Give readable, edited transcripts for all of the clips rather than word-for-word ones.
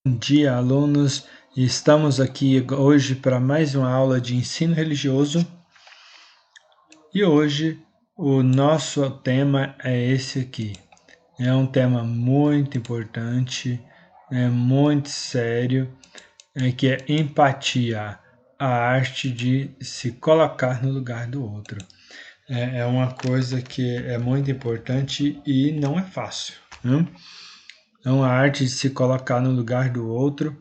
Bom dia, alunos. Estamos aqui hoje para mais uma aula de ensino religioso e hoje o nosso tema é esse aqui. É um tema muito importante, é muito sério, que é empatia, a arte de se colocar no lugar do outro. É uma coisa que é muito importante e não é fácil, né? É uma arte de se colocar no lugar do outro,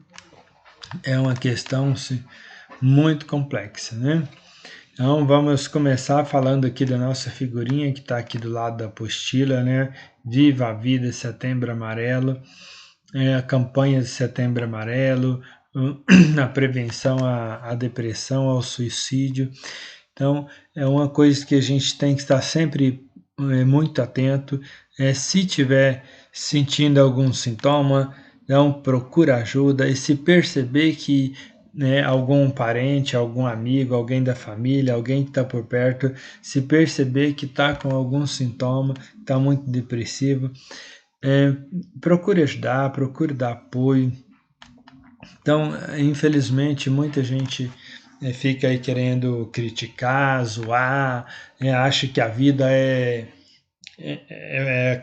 é uma questão muito complexa, né? Então vamos começar falando aqui da nossa figurinha que está aqui do lado da apostila, né? Viva a vida, Setembro Amarelo, a campanha de Setembro Amarelo, a prevenção à depressão, ao suicídio. Então é uma coisa que a gente tem que estar sempre muito atento. Se tiver sentindo algum sintoma, então procura ajuda, e se perceber que algum parente, algum amigo, alguém da família, alguém que está por perto, se perceber que está com algum sintoma, está muito depressivo, procure ajudar, procure dar apoio. Então, infelizmente, muita gente fica aí querendo criticar, zoar, acha que a vida é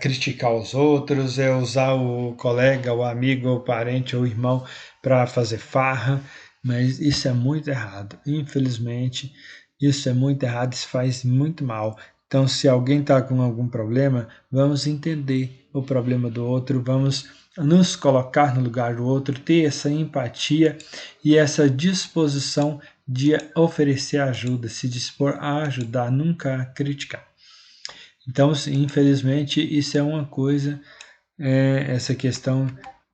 criticar os outros, é usar o colega, o amigo, o parente ou o irmão para fazer farra, mas isso é muito errado. Infelizmente, isso é muito errado, isso faz muito mal. Então, se alguém está com algum problema, vamos entender o problema do outro, vamos nos colocar no lugar do outro, ter essa empatia e essa disposição de oferecer ajuda, se dispor a ajudar, nunca a criticar. Então, infelizmente, isso é uma coisa, essa questão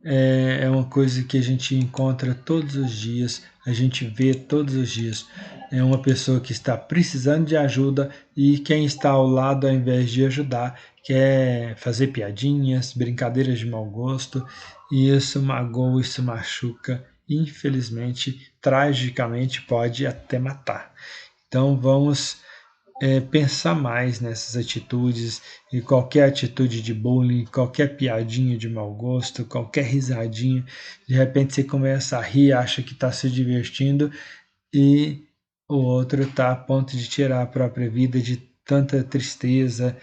é uma coisa que a gente encontra todos os dias, a gente vê todos os dias. É uma pessoa que está precisando de ajuda e quem está ao lado, ao invés de ajudar, quer fazer piadinhas, brincadeiras de mau gosto, e isso magoa, isso machuca, infelizmente, tragicamente pode até matar. Então vamos pensar mais nessas atitudes, e qualquer atitude de bullying, qualquer piadinha de mau gosto, qualquer risadinha, de repente você começa a rir, acha que está se divertindo e o outro está a ponto de tirar a própria vida de tanta tristeza,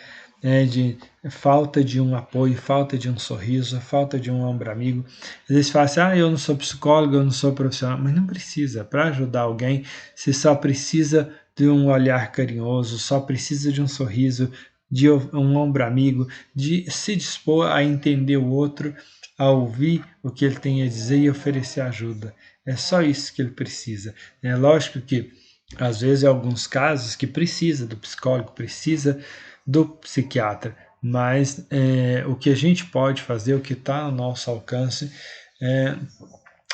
de falta de um apoio, falta de um sorriso, falta de um ombro amigo. Às vezes fala assim, eu não sou psicólogo, eu não sou profissional, mas não precisa. Para ajudar alguém, você só precisa de um olhar carinhoso, só precisa de um sorriso, de um ombro amigo, de se dispor a entender o outro, a ouvir o que ele tem a dizer e oferecer ajuda. É só isso que ele precisa. É lógico que, às vezes, em alguns casos, que precisa do psicólogo, precisa do psiquiatra, mas o que a gente pode fazer, o que está ao nosso alcance,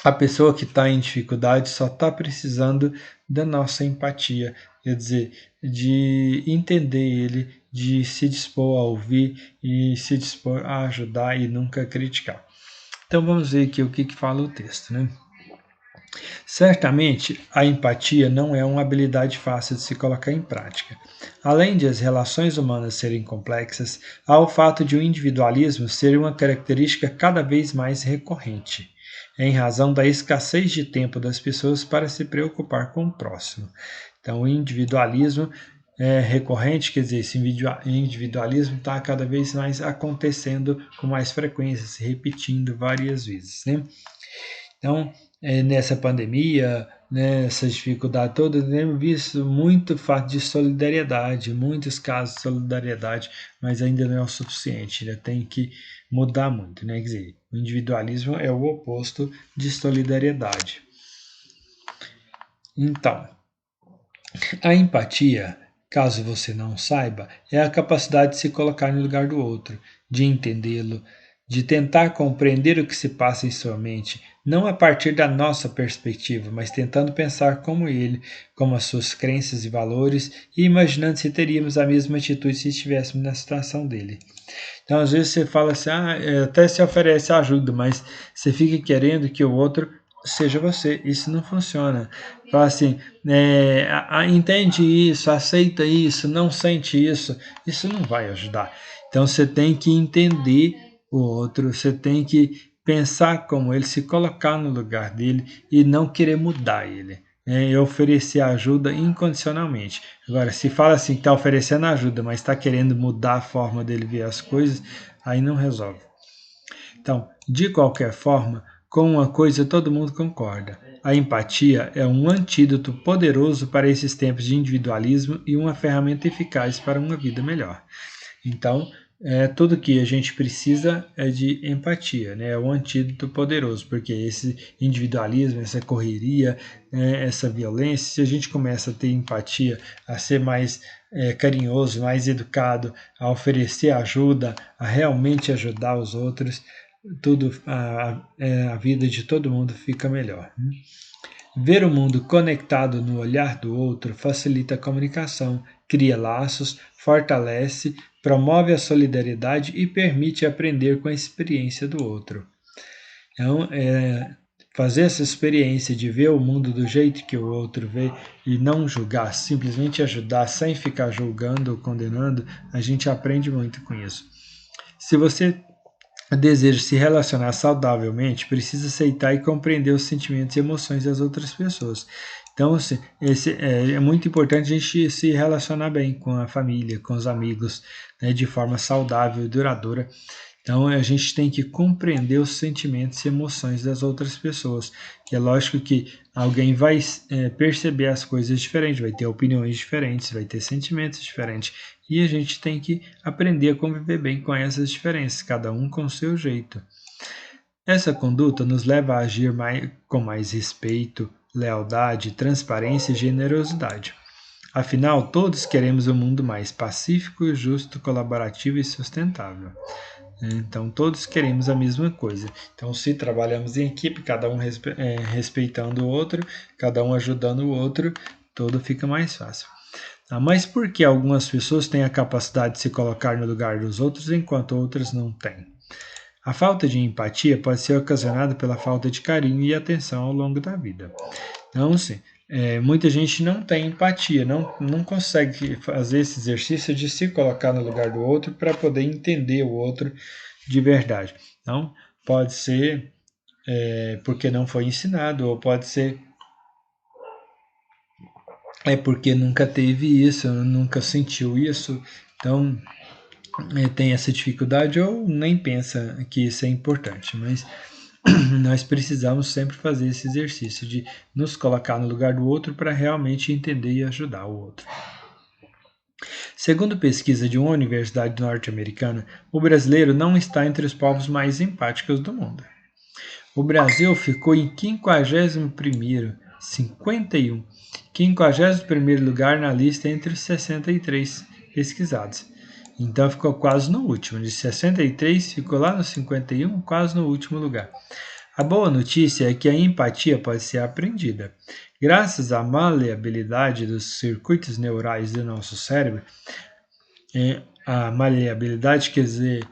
a pessoa que está em dificuldade só está precisando da nossa empatia, quer dizer, de entender ele, de se dispor a ouvir e se dispor a ajudar e nunca criticar. Então vamos ver aqui o que fala o texto, né? Certamente, a empatia não é uma habilidade fácil de se colocar em prática. Além de as relações humanas serem complexas, há o fato de o individualismo ser uma característica cada vez mais recorrente, em razão da escassez de tempo das pessoas para se preocupar com o próximo. Então, o individualismo é recorrente, quer dizer, esse individualismo está cada vez mais acontecendo com mais frequência, se repetindo várias vezes, né? Então, nessa pandemia, nessa dificuldade toda, temos visto muito fato de solidariedade, muitos casos de solidariedade, mas ainda não é o suficiente, ainda tem que mudar muito, né? Quer dizer, o individualismo é o oposto de solidariedade. Então, a empatia, caso você não saiba, é a capacidade de se colocar no lugar do outro, de entendê-lo, de tentar compreender o que se passa em sua mente, não a partir da nossa perspectiva, mas tentando pensar como ele, como as suas crenças e valores, e imaginando se teríamos a mesma atitude se estivéssemos na situação dele. Então, às vezes você fala assim, até se oferece ajuda, mas você fica querendo que o outro seja você. Isso não funciona. Fala assim, entende isso, aceita isso, não sente isso. Isso não vai ajudar. Então, você tem que entender o outro, você tem que pensar como ele, se colocar no lugar dele e não querer mudar ele. E oferecer ajuda incondicionalmente. Agora, se fala assim que está oferecendo ajuda, mas está querendo mudar a forma dele ver as coisas, aí não resolve. Então, de qualquer forma, com uma coisa todo mundo concorda: a empatia é um antídoto poderoso para esses tempos de individualismo e uma ferramenta eficaz para uma vida melhor. Então, tudo que a gente precisa é de empatia, né? É um antídoto poderoso, porque esse individualismo, essa correria, essa violência, se a gente começa a ter empatia, a ser mais carinhoso, mais educado, a oferecer ajuda, a realmente ajudar os outros, tudo a vida de todo mundo fica melhor. Né? Ver o mundo conectado no olhar do outro facilita a comunicação, cria laços, fortalece, promove a solidariedade e permite aprender com a experiência do outro. Então, fazer essa experiência de ver o mundo do jeito que o outro vê e não julgar, simplesmente ajudar sem ficar julgando ou condenando, a gente aprende muito com isso. Se você deseja se relacionar saudavelmente, precisa aceitar e compreender os sentimentos e emoções das outras pessoas. Então, assim, é muito importante a gente se relacionar bem com a família, com os amigos, né, de forma saudável e duradoura. Então, a gente tem que compreender os sentimentos e emoções das outras pessoas. Que é lógico que alguém vai perceber as coisas diferentes, vai ter opiniões diferentes, vai ter sentimentos diferentes. E a gente tem que aprender a conviver bem com essas diferenças, cada um com o seu jeito. Essa conduta nos leva a agir com mais respeito, lealdade, transparência e generosidade. Afinal, todos queremos um mundo mais pacífico, justo, colaborativo e sustentável. Então, todos queremos a mesma coisa. Então, se trabalhamos em equipe, cada um respeitando o outro, cada um ajudando o outro, tudo fica mais fácil. Mas por que algumas pessoas têm a capacidade de se colocar no lugar dos outros enquanto outras não têm? A falta de empatia pode ser ocasionada pela falta de carinho e atenção ao longo da vida. Então, sim, muita gente não tem empatia, não consegue fazer esse exercício de se colocar no lugar do outro para poder entender o outro de verdade. Então, pode ser porque não foi ensinado, ou pode ser porque nunca teve isso, nunca sentiu isso, então tem essa dificuldade ou nem pensa que isso é importante, mas nós precisamos sempre fazer esse exercício de nos colocar no lugar do outro para realmente entender e ajudar o outro. Segundo pesquisa de uma universidade norte-americana, o brasileiro não está entre os povos mais empáticos do mundo. O Brasil ficou em 51º, 51º lugar na lista entre os 63 pesquisados. Então ficou quase no último, de 63 ficou lá no 51, quase no último lugar. A boa notícia é que a empatia pode ser aprendida. Graças à maleabilidade dos circuitos neurais do nosso cérebro, a maleabilidade quer dizer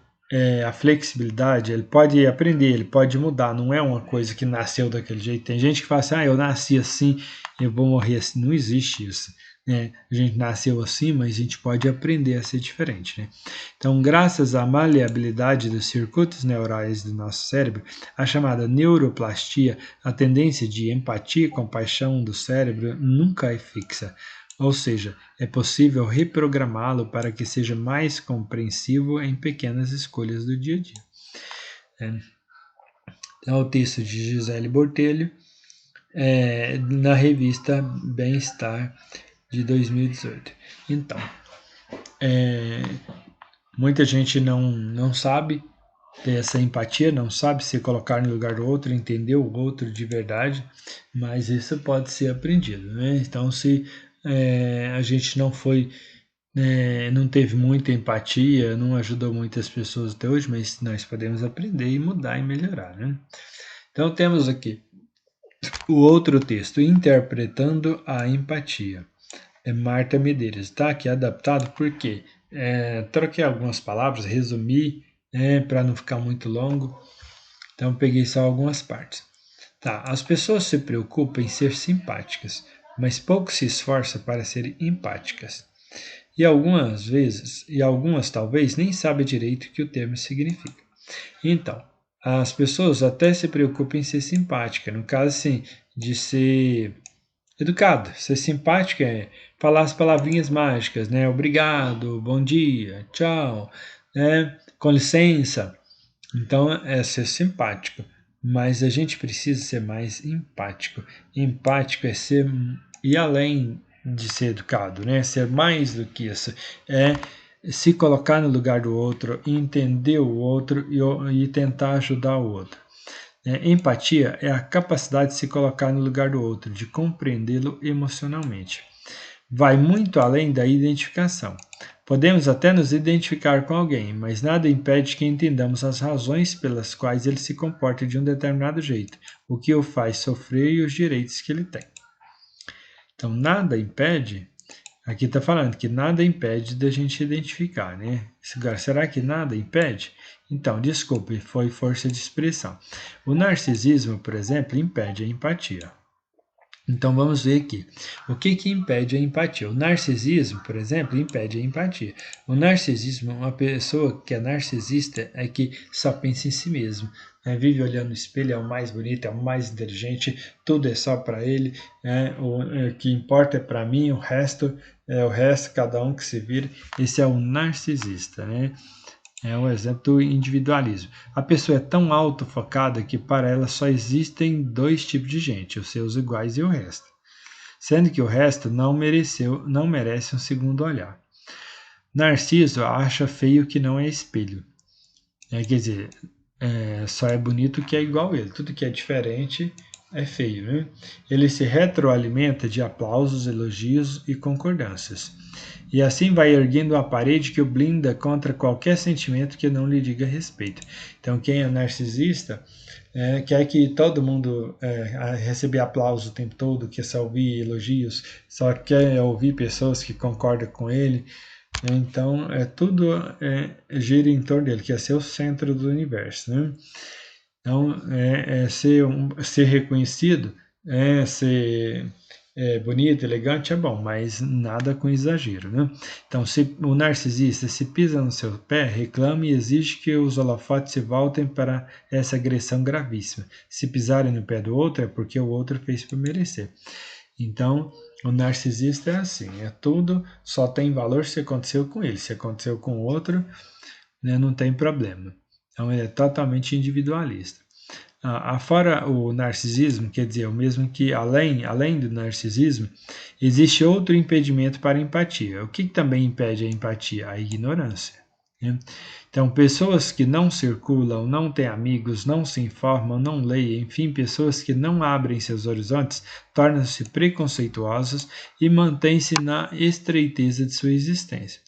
a flexibilidade, ele pode aprender, ele pode mudar, não é uma coisa que nasceu daquele jeito. Tem gente que fala assim, eu nasci assim, eu vou morrer assim. Não existe isso. Né? A gente nasceu assim, mas a gente pode aprender a ser diferente. Né? Então, graças à maleabilidade dos circuitos neurais do nosso cérebro, a chamada neuroplastia, a tendência de empatia e compaixão do cérebro nunca é fixa. Ou seja, é possível reprogramá-lo para que seja mais compreensivo em pequenas escolhas do dia a dia. É o texto de Gisele Botelho, na revista Bem-Estar de 2018. Então, muita gente não sabe ter essa empatia, não sabe se colocar no lugar do outro, entender o outro de verdade, mas isso pode ser aprendido. Né? Então, se a gente não teve muita empatia, não ajudou muitas pessoas até hoje, mas nós podemos aprender e mudar e melhorar. Né? Então temos aqui o outro texto, Interpretando a Empatia. É Marta Medeiros, tá? Aqui adaptado porque troquei algumas palavras, resumi, para não ficar muito longo. Então peguei só algumas partes. Tá, as pessoas se preocupam em ser simpáticas, mas pouco se esforçam para ser empáticas. E algumas talvez nem sabem direito o que o termo significa. Então, as pessoas até se preocupam em ser simpática, no caso assim, de ser educado, ser simpática é falar as palavrinhas mágicas, né? Obrigado, bom dia, tchau, né? Com licença. Então é ser simpático, mas a gente precisa ser mais empático. Empático é ser ir além de ser educado, né? Ser mais do que isso. É se colocar no lugar do outro, entender o outro e tentar ajudar o outro. Empatia é a capacidade de se colocar no lugar do outro, de compreendê-lo emocionalmente. Vai muito além da identificação. Podemos até nos identificar com alguém, mas nada impede que entendamos as razões pelas quais ele se comporta de um determinado jeito, o que o faz sofrer e os direitos que ele tem. Então, nada impede. Aqui está falando que nada impede da gente identificar, né? Será que nada impede? Então, desculpe, foi força de expressão. O narcisismo, por exemplo, impede a empatia. Então vamos ver aqui. O que impede a empatia? O narcisismo, por exemplo, impede a empatia. O narcisismo, uma pessoa que é narcisista é que só pensa em si mesmo. Vive olhando no espelho, é o mais bonito, é o mais inteligente, tudo é só para ele. O que importa é para mim, o resto, cada um que se vira. Esse é o narcisista, né? É um exemplo do individualismo. A pessoa é tão autofocada que para ela só existem dois tipos de gente, os seus iguais e o resto. Sendo que o resto não merece um segundo olhar. Narciso acha feio que não é espelho. Quer dizer, só é bonito o que é igual a ele. Tudo que é diferente é feio, né? Ele se retroalimenta de aplausos, elogios e concordâncias. E assim vai erguendo uma parede que o blinda contra qualquer sentimento que não lhe diga respeito. Então, quem é narcisista quer que todo mundo receber aplausos o tempo todo, quer só ouvir elogios, só quer ouvir pessoas que concordam com ele. Então, tudo gira em torno dele, que é ser o centro do universo, né? Então, ser reconhecido, ser bonito, elegante é bom, mas nada com exagero, né? Então, se o narcisista se pisa no seu pé, reclama e exige que os holofotes se voltem para essa agressão gravíssima. Se pisarem no pé do outro, é porque o outro fez por merecer. Então, o narcisista é assim, tudo só tem valor se aconteceu com ele, se aconteceu com o outro, né, não tem problema. Então, ele é totalmente individualista. Fora o narcisismo, quer dizer, o mesmo que além do narcisismo, existe outro impedimento para a empatia. O que também impede a empatia? A ignorância. Né? Então, pessoas que não circulam, não têm amigos, não se informam, não leem, enfim, pessoas que não abrem seus horizontes, tornam-se preconceituosas e mantêm-se na estreiteza de sua existência.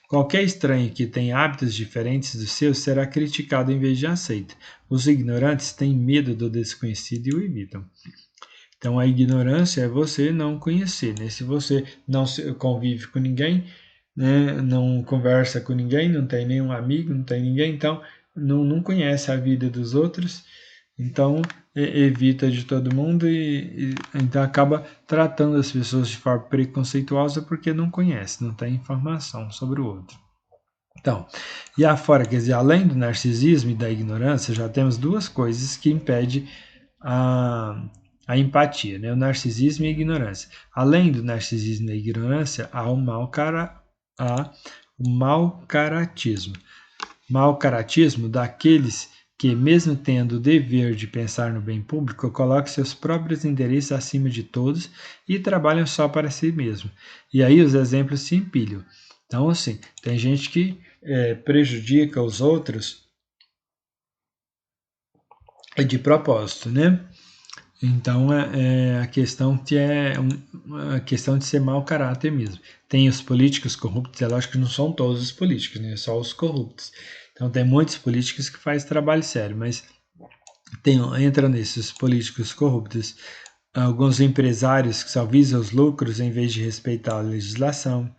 Qualquer estranho que tenha hábitos diferentes dos seus será criticado em vez de aceito. Os ignorantes têm medo do desconhecido e o evitam. Então, a ignorância é você não conhecer, né? Se você não convive com ninguém, né? Não conversa com ninguém, não tem nenhum amigo, não tem ninguém, então não conhece a vida dos outros, então evita de todo mundo e então acaba tratando as pessoas de forma preconceituosa porque não conhece, não tem informação sobre o outro. Então, e afora, quer dizer, além do narcisismo e da ignorância, já temos duas coisas que impedem a empatia, né? O narcisismo e a ignorância. Além do narcisismo e da ignorância, há o mau-caratismo. Mau-caratismo daqueles que, mesmo tendo o dever de pensar no bem público, colocam seus próprios interesses acima de todos e trabalham só para si mesmo. E aí os exemplos se empilham. Então, assim, tem gente que prejudica os outros de propósito, né? Então, a questão que a questão de ser mau caráter mesmo. Tem os políticos corruptos, é lógico que não são todos os políticos, né? Só os corruptos. Então, tem muitos políticos que fazem trabalho sério, mas entra nesses políticos corruptos alguns empresários que só visam os lucros em vez de respeitar a legislação,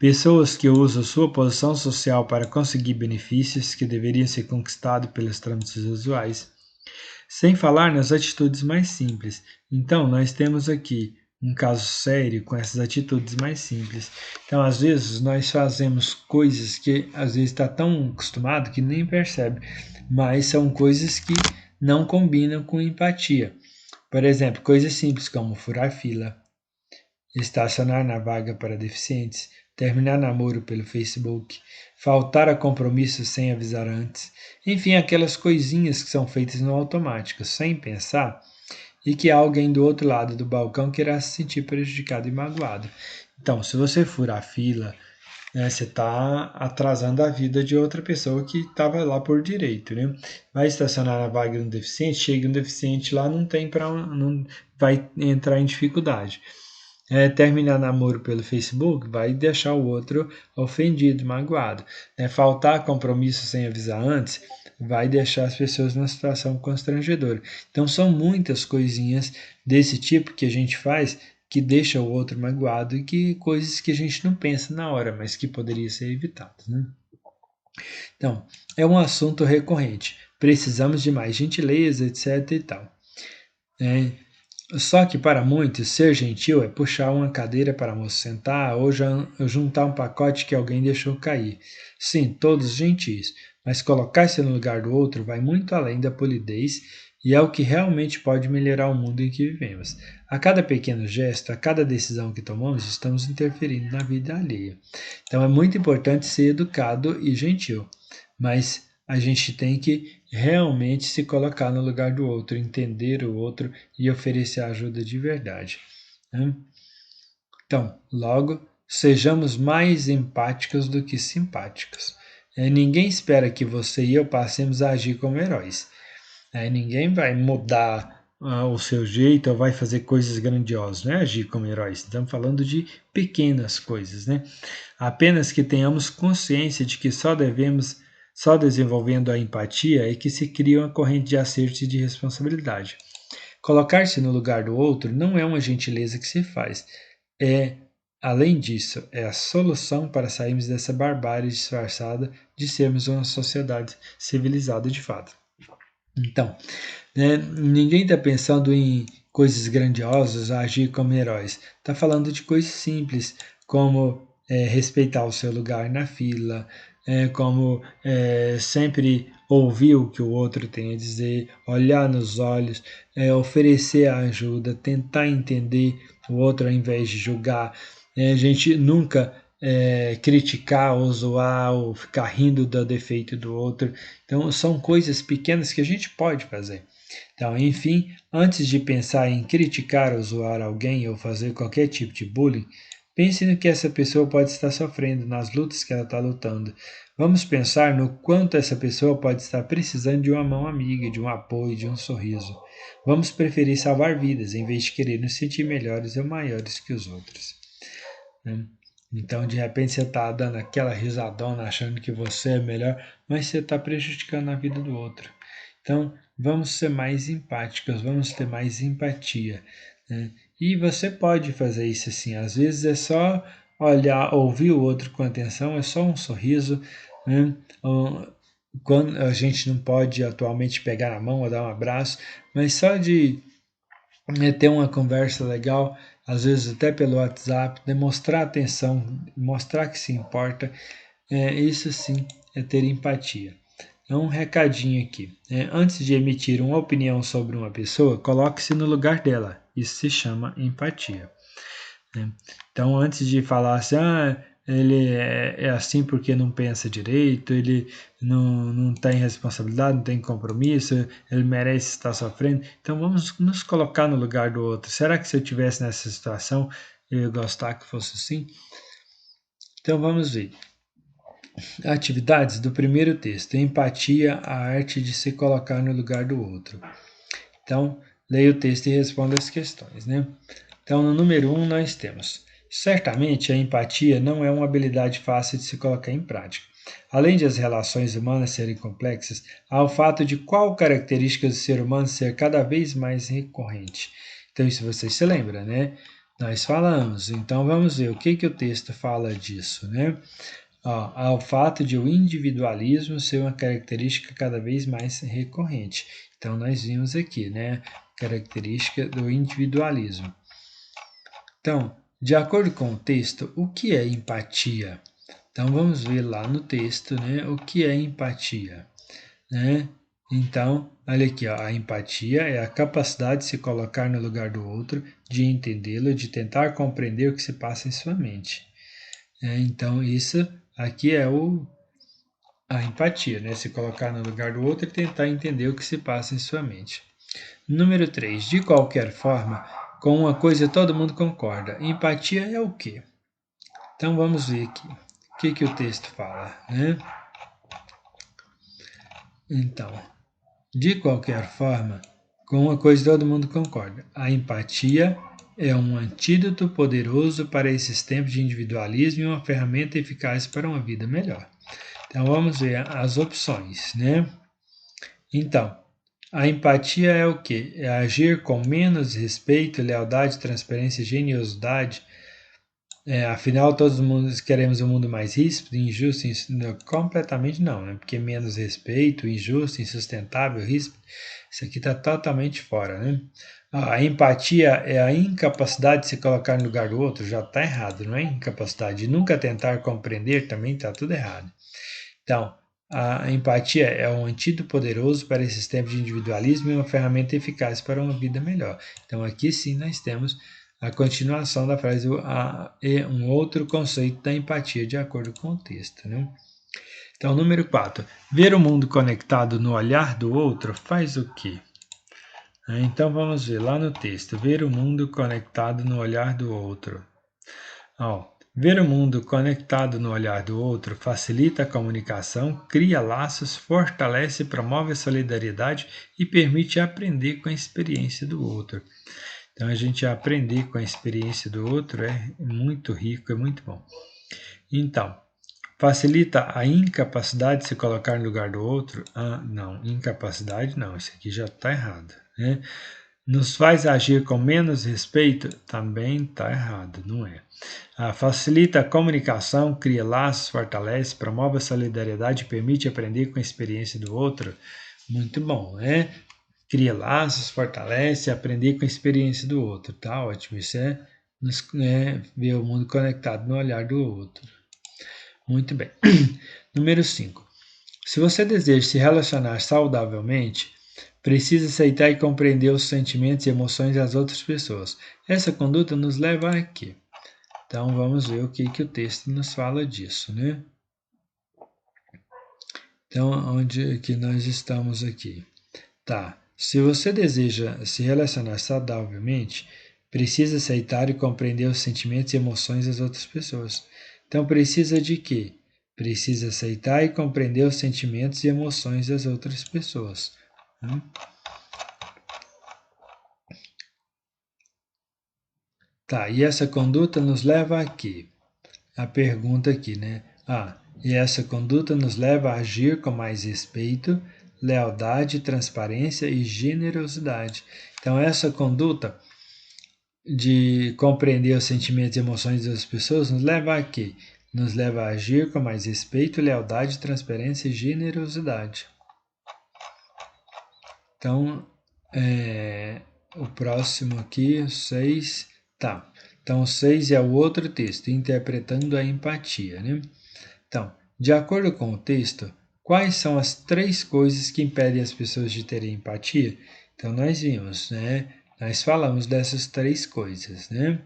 pessoas que usam sua posição social para conseguir benefícios que deveriam ser conquistados pelos trâmites usuais, sem falar nas atitudes mais simples. Então, nós temos aqui um caso sério com essas atitudes mais simples. Então, às vezes, nós fazemos coisas que às vezes está tão acostumado que nem percebe, mas são coisas que não combinam com empatia. Por exemplo, coisas simples como furar fila, estacionar na vaga para deficientes, terminar namoro pelo Facebook, faltar a compromissos sem avisar antes, enfim, aquelas coisinhas que são feitas no automático, sem pensar, e que alguém do outro lado do balcão queira se sentir prejudicado e magoado. Então, se você furar a fila, né, você está atrasando a vida de outra pessoa que estava lá por direito, né? Vai estacionar na vaga de um deficiente, chega um deficiente lá, não tem para, não vai entrar em dificuldade. Terminar namoro pelo Facebook vai deixar o outro ofendido, magoado. Faltar compromisso sem avisar antes vai deixar as pessoas numa situação constrangedora. Então são muitas coisinhas desse tipo que a gente faz que deixa o outro magoado e que coisas que a gente não pensa na hora, mas que poderia ser evitadas, né? Então, é um assunto recorrente. Precisamos de mais gentileza, etc e tal. Só que para muitos, ser gentil é puxar uma cadeira para a moça sentar ou juntar um pacote que alguém deixou cair. Sim, todos gentis, mas colocar-se no lugar do outro vai muito além da polidez e é o que realmente pode melhorar o mundo em que vivemos. A cada pequeno gesto, a cada decisão que tomamos, estamos interferindo na vida alheia. Então é muito importante ser educado e gentil, mas a gente tem que realmente se colocar no lugar do outro, entender o outro e oferecer ajuda de verdade, né? Então, logo, sejamos mais empáticos do que simpáticos. Ninguém espera que você e eu passemos a agir como heróis. Ninguém vai mudar o seu jeito ou vai fazer coisas grandiosas, não é agir como heróis. Estamos falando de pequenas coisas, né? Apenas que tenhamos consciência de que só desenvolvendo a empatia é que se cria uma corrente de acerto e de responsabilidade. Colocar-se no lugar do outro não é uma gentileza que se faz, é, além disso, é a solução para sairmos dessa barbárie disfarçada de sermos uma sociedade civilizada de fato. Então, ninguém está pensando em coisas grandiosas, agir como heróis. Está falando de coisas simples, como respeitar o seu lugar na fila, como sempre ouvir o que o outro tem a dizer, olhar nos olhos, oferecer a ajuda, tentar entender o outro ao invés de julgar. A gente nunca criticar ou zoar ou ficar rindo do defeito do outro. Então, são coisas pequenas que a gente pode fazer. Então, enfim, antes de pensar em criticar ou zoar alguém ou fazer qualquer tipo de bullying, pense no que essa pessoa pode estar sofrendo, nas lutas que ela está lutando. Vamos pensar no quanto essa pessoa pode estar precisando de uma mão amiga, de um apoio, de um sorriso. Vamos preferir salvar vidas em vez de querer nos sentir melhores ou maiores que os outros, né? Então, de repente, você está dando aquela risadona achando que você é melhor, mas você está prejudicando a vida do outro. Então, vamos ser mais empáticos, vamos ter mais empatia, né? E você pode fazer isso assim. Às vezes é só olhar, ouvir o outro com atenção, é só um sorriso, né? Quando a gente não pode atualmente pegar na mão ou dar um abraço, mas só de ter uma conversa legal, às vezes até pelo WhatsApp, demonstrar atenção, mostrar que se importa, isso sim é ter empatia. Um recadinho aqui. Antes de emitir uma opinião sobre uma pessoa, coloque-se no lugar dela. Isso se chama empatia, né? Então, antes de falar assim, ele é assim porque não pensa direito, ele não tem responsabilidade, não tem compromisso, ele merece estar sofrendo. Então, vamos nos colocar no lugar do outro. Será que se eu tivesse nessa situação, eu ia gostar que fosse assim? Então, vamos ver. Atividades do primeiro texto. Empatia, a arte de se colocar no lugar do outro. Então, leia o texto e responda as questões, né? Então, no número 1, nós temos: certamente a empatia não é uma habilidade fácil de se colocar em prática. Além de as relações humanas serem complexas, há o fato de qual característica do ser humano ser cada vez mais recorrente. Então, isso você se lembra, né? Nós falamos. Então, vamos ver o que o texto fala disso, né? Ao fato de o individualismo ser uma característica cada vez mais recorrente. Então, nós vimos aqui, né? Característica do individualismo. Então, de acordo com o texto, o que é empatia? Então, vamos ver lá no texto, né, o que é empatia, né? Então, olha aqui, ó, a empatia é a capacidade de se colocar no lugar do outro, de entendê-lo, de tentar compreender o que se passa em sua mente. Então, isso aqui é a empatia, né? Se colocar no lugar do outro e tentar entender o que se passa em sua mente. Número 3. De qualquer forma, com uma coisa todo mundo concorda. Empatia é o quê? Então vamos ver aqui. O que o texto fala, né? Então, de qualquer forma, com uma coisa todo mundo concorda. A empatia é um antídoto poderoso para esses tempos de individualismo e uma ferramenta eficaz para uma vida melhor. Então vamos ver as opções, né? Então, a empatia é o quê? É agir com menos respeito, lealdade, transparência e geniosidade. Afinal, todos queremos um mundo mais ríspido, injusto, completamente não, né? Porque menos respeito, injusto, insustentável, ríspido, isso aqui está totalmente fora, né? A empatia é a incapacidade de se colocar no lugar do outro, já está errado, não é incapacidade. De nunca tentar compreender também está tudo errado. Então, a empatia é um antídoto poderoso para esses tempos de individualismo e uma ferramenta eficaz para uma vida melhor. Então, aqui sim nós temos a continuação da frase e um outro conceito da empatia de acordo com o texto, né? Então, número 4. Ver o mundo conectado no olhar do outro faz o quê? Então, vamos ver lá no texto. Ver o mundo conectado no olhar do outro. Ver o mundo conectado no olhar do outro facilita a comunicação, cria laços, fortalece e promove a solidariedade e permite aprender com a experiência do outro. Então, a gente aprender com a experiência do outro é muito rico, é muito bom. Então, facilita a incapacidade de se colocar no lugar do outro? Não, incapacidade não, isso aqui já está errado, né? Nos faz agir com menos respeito? Também está errado, não é? Facilita a comunicação, cria laços, fortalece, promove a solidariedade e permite aprender com a experiência do outro? Muito bom, né? Cria laços, fortalece, aprender com a experiência do outro, tá ótimo. Isso é ver o mundo conectado no olhar do outro. Muito bem. Número 5. Se você deseja se relacionar saudavelmente, precisa aceitar e compreender os sentimentos e emoções das outras pessoas. Essa conduta nos leva a quê? Então vamos ver o que o texto nos fala disso, né? Então, onde que nós estamos aqui? Tá. Se você deseja se relacionar saudavelmente, precisa aceitar e compreender os sentimentos e emoções das outras pessoas. Então precisa de quê? Precisa aceitar e compreender os sentimentos e emoções das outras pessoas. Tá, e essa conduta nos leva a quê? A pergunta aqui, né? E essa conduta nos leva a agir com mais respeito, lealdade, transparência e generosidade. Então, essa conduta de compreender os sentimentos e emoções das pessoas nos leva a quê? Nos leva a agir com mais respeito, lealdade, transparência e generosidade. Então, o próximo aqui, 6. Tá. Então, o 6 é o outro texto, interpretando a empatia, né? Então, de acordo com o texto, quais são as 3 coisas que impedem as pessoas de terem empatia? Então, nós vimos, né? Nós falamos dessas 3 coisas, né?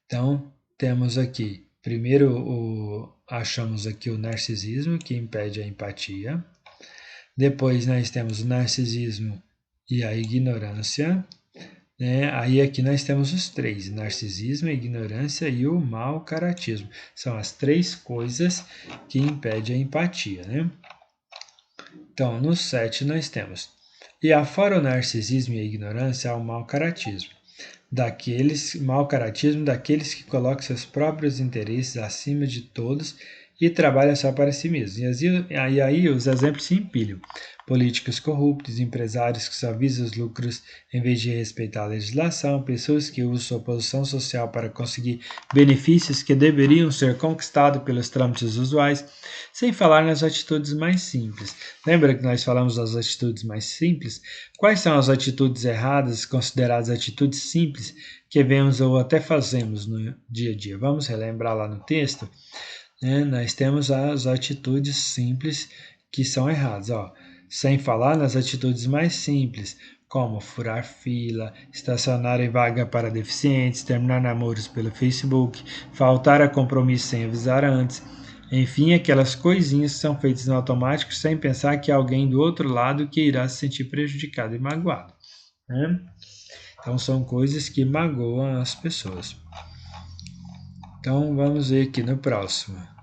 Então, temos aqui, primeiro, achamos aqui o narcisismo, que impede a empatia. Depois, nós temos o narcisismo e a ignorância. Aí aqui nós temos os 3, narcisismo, a ignorância e o mau caratismo. São as 3 coisas que impedem a empatia, né? Então, no 7 nós temos, e afora o narcisismo e a ignorância, há o mau caratismo. Mau caratismo daqueles que colocam seus próprios interesses acima de todos e trabalha só para si mesmo. E aí os exemplos se empilham. Políticos corruptos, empresários que só visam os lucros em vez de respeitar a legislação, pessoas que usam sua posição social para conseguir benefícios que deveriam ser conquistados pelos trâmites usuais, sem falar nas atitudes mais simples. Lembra que nós falamos das atitudes mais simples? Quais são as atitudes erradas, consideradas atitudes simples, que vemos ou até fazemos no dia a dia? Vamos relembrar lá no texto? Nós temos as atitudes simples que são erradas, sem falar nas atitudes mais simples, como furar fila, estacionar em vaga para deficientes, terminar namoros pelo Facebook, faltar a compromisso sem avisar antes, enfim, aquelas coisinhas que são feitas no automático sem pensar que há alguém do outro lado que irá se sentir prejudicado e magoado. Né? Então são coisas que magoam as pessoas. Então vamos ver aqui no próximo.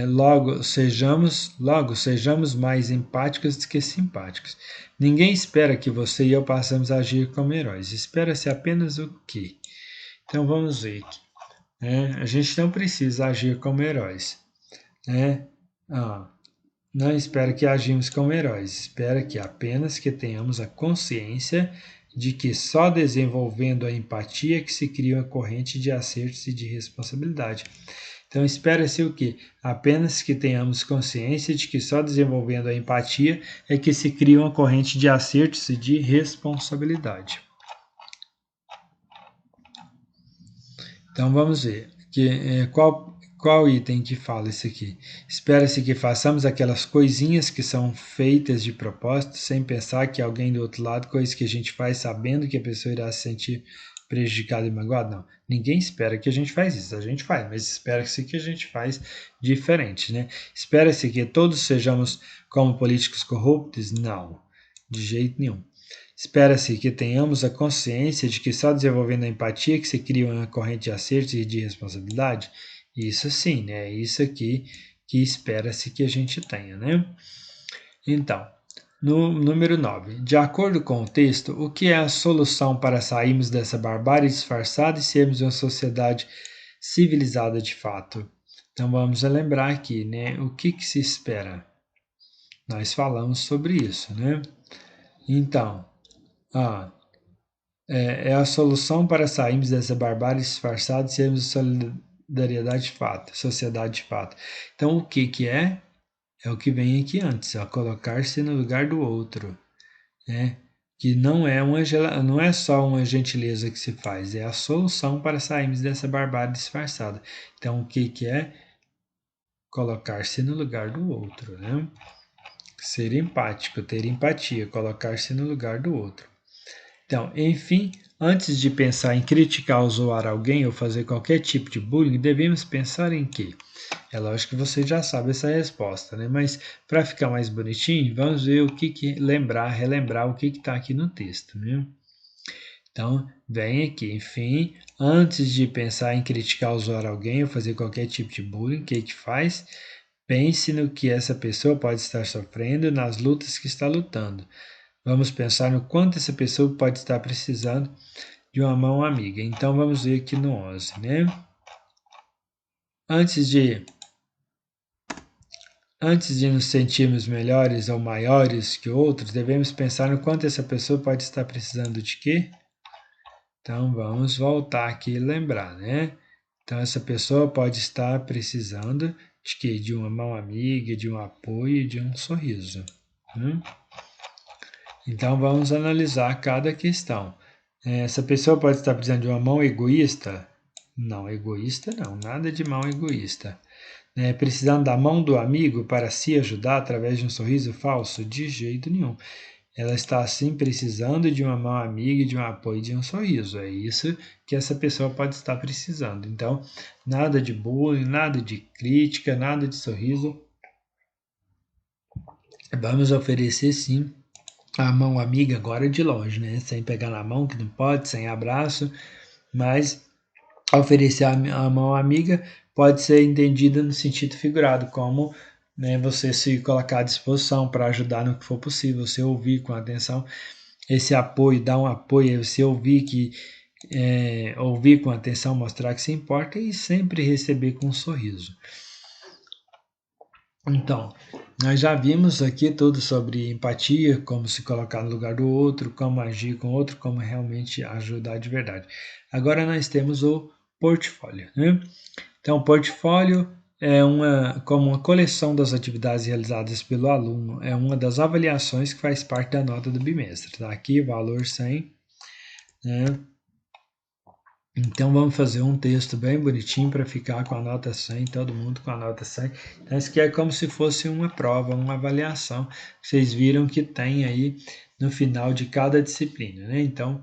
Logo sejamos mais empáticos do que simpáticos. Ninguém espera que você e eu possamos agir como heróis. Espera-se apenas o quê? Então vamos ver aqui. A gente não precisa agir como heróis. Não espera que agimos como heróis. Espera que apenas que tenhamos a consciência de que só desenvolvendo a empatia que se cria uma corrente de acertos e de responsabilidade. Então, espera-se o quê? Apenas que tenhamos consciência de que só desenvolvendo a empatia é que se cria uma corrente de acertos e de responsabilidade. Então, vamos ver. Qual item que fala isso aqui? Espera-se que façamos aquelas coisinhas que são feitas de propósito, sem pensar que alguém do outro lado, coisas que a gente faz sabendo que a pessoa irá se sentir prejudicado e magoado? Não. Ninguém espera que a gente faz isso. A gente faz, mas espera-se que a gente faz diferente, né? Espera-se que todos sejamos como políticos corruptos? Não, de jeito nenhum. Espera-se que tenhamos a consciência de que só desenvolvendo a empatia que se cria uma corrente de acerto e de responsabilidade? Isso sim, né? É isso aqui que espera-se que a gente tenha, né? Então, no número 9. De acordo com o texto, o que é a solução para sairmos dessa barbárie disfarçada e sermos uma sociedade civilizada de fato? Então vamos lembrar aqui, né? O que se espera? Nós falamos sobre isso, né? Então, é a solução para sairmos dessa barbárie disfarçada e sermos solidariedade de fato, sociedade de fato. Então, o que é? É o que vem aqui antes, colocar-se no lugar do outro, né? Que não é só uma gentileza que se faz, é a solução para sairmos dessa barbárie disfarçada. Então, o que é? Colocar-se no lugar do outro, né? Ser empático, ter empatia, colocar-se no lugar do outro. Então, enfim, antes de pensar em criticar ou zoar alguém ou fazer qualquer tipo de bullying, devemos pensar em quê? É lógico que você já sabe essa resposta, né? Mas para ficar mais bonitinho, vamos ver relembrar o que está aqui no texto, né? Então, vem aqui, enfim, antes de pensar em criticar ou zoar alguém ou fazer qualquer tipo de bullying, o que faz? Pense no que essa pessoa pode estar sofrendo nas lutas que está lutando. Vamos pensar no quanto essa pessoa pode estar precisando de uma mão amiga. Então, vamos ver aqui no 11, né? Antes de nos sentirmos melhores ou maiores que outros, devemos pensar no quanto essa pessoa pode estar precisando de quê? Então, vamos voltar aqui e lembrar, né? Então, essa pessoa pode estar precisando de quê? De uma mão amiga, de um apoio, de um sorriso. Então, vamos analisar cada questão. Essa pessoa pode estar precisando de uma mão egoísta? Não, egoísta não, nada de mão egoísta. Precisando da mão do amigo para se ajudar através de um sorriso falso? De jeito nenhum. Ela está sim precisando de uma mão amiga, de um apoio, de um sorriso. É isso que essa pessoa pode estar precisando. Então, nada de bullying, nada de crítica, nada de sorriso. Vamos oferecer sim a mão amiga agora de longe, né? Sem pegar na mão, que não pode, sem abraço, mas oferecer a mão amiga pode ser entendida no sentido figurado, como, né, você se colocar à disposição para ajudar no que for possível, você ouvir com atenção, esse apoio, dar um apoio, você ouvir com atenção, mostrar que se importa e sempre receber com um sorriso. Então, nós já vimos aqui tudo sobre empatia, como se colocar no lugar do outro, como agir com o outro, como realmente ajudar de verdade. Agora nós temos o portfólio, né? Então, o portfólio é como uma coleção das atividades realizadas pelo aluno, é uma das avaliações que faz parte da nota do bimestre. Tá aqui, valor 100, né? Então vamos fazer um texto bem bonitinho para ficar com a nota 100, todo mundo com a nota 100. Então isso aqui é como se fosse uma prova, uma avaliação. Vocês viram que tem aí no final de cada disciplina, né? Então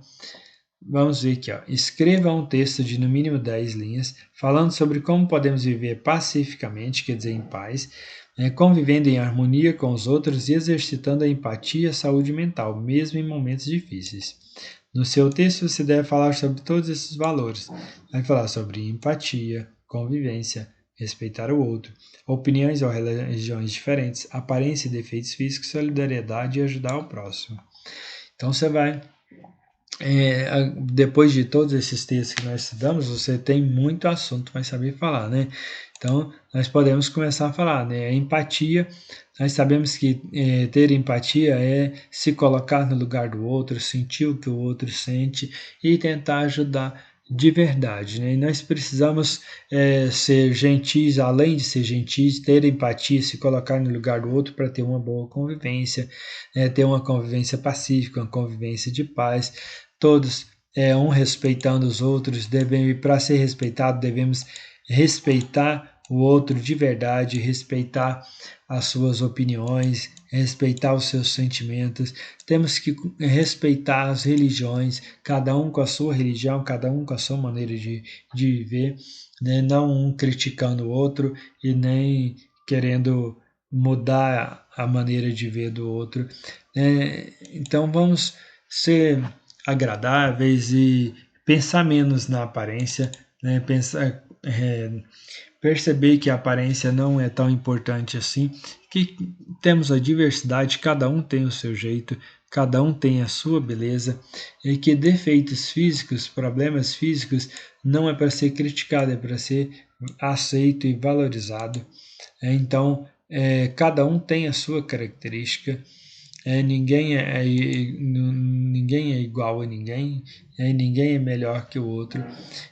vamos ver aqui, ó. Escreva um texto de no mínimo 10 linhas, falando sobre como podemos viver pacificamente, quer dizer, em paz, né, convivendo em harmonia com os outros e exercitando a empatia e a saúde mental, mesmo em momentos difíceis. No seu texto, você deve falar sobre todos esses valores. Vai falar sobre empatia, convivência, respeitar o outro, opiniões ou religiões diferentes, aparência e defeitos físicos, solidariedade e ajudar o próximo. Então você vai depois de todos esses textos que nós estudamos, você tem muito assunto para saber falar, né? Então, nós podemos começar a falar, né? A empatia, nós sabemos que ter empatia é se colocar no lugar do outro, sentir o que o outro sente e tentar ajudar de verdade, né? E nós precisamos ser gentis, além de ser gentis, ter empatia, se colocar no lugar do outro para ter uma boa convivência, ter uma convivência pacífica, uma convivência de paz, todos um respeitando os outros, para ser respeitado devemos respeitar o outro de verdade, respeitar as suas opiniões, respeitar os seus sentimentos, temos que respeitar as religiões, cada um com a sua religião, cada um com a sua maneira de viver, né? Não um criticando o outro e nem querendo mudar a maneira de ver do outro. Então vamos ser agradáveis e pensar menos na aparência, né? Perceber que a aparência não é tão importante assim, que temos a diversidade, cada um tem o seu jeito, cada um tem a sua beleza, e que defeitos físicos, problemas físicos, não é para ser criticado, é para ser aceito e valorizado. Então, cada um tem a sua característica, ninguém é igual a ninguém, ninguém é melhor que o outro.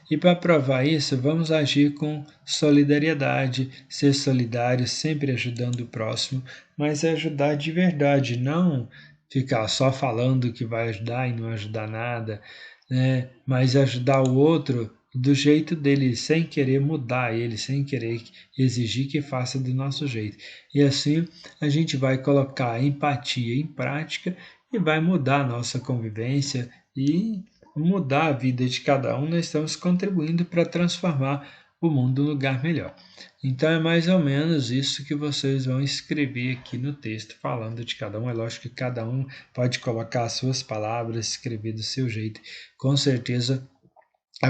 E para provar isso, vamos agir com solidariedade, ser solidário, sempre ajudando o próximo, mas ajudar de verdade, não ficar só falando que vai ajudar e não ajudar nada, né? Mas ajudar o outro do jeito dele, sem querer mudar ele, sem querer exigir que faça do nosso jeito. E assim a gente vai colocar a empatia em prática e vai mudar a nossa convivência e mudar a vida de cada um. Nós estamos contribuindo para transformar o mundo num lugar melhor. Então é mais ou menos isso que vocês vão escrever aqui no texto, falando de cada um. É lógico que cada um pode colocar as suas palavras, escrever do seu jeito. Com certeza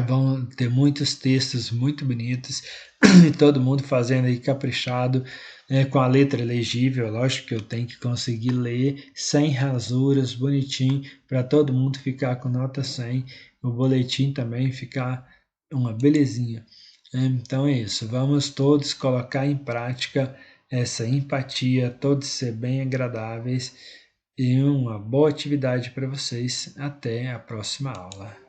vão ter muitos textos muito bonitos e todo mundo fazendo aí caprichado, com a letra legível. Lógico que eu tenho que conseguir ler sem rasuras, bonitinho, para todo mundo ficar com nota 100, o boletim também ficar uma belezinha. Então é isso, vamos todos colocar em prática essa empatia, todos ser bem agradáveis e uma boa atividade para vocês. Até a próxima aula.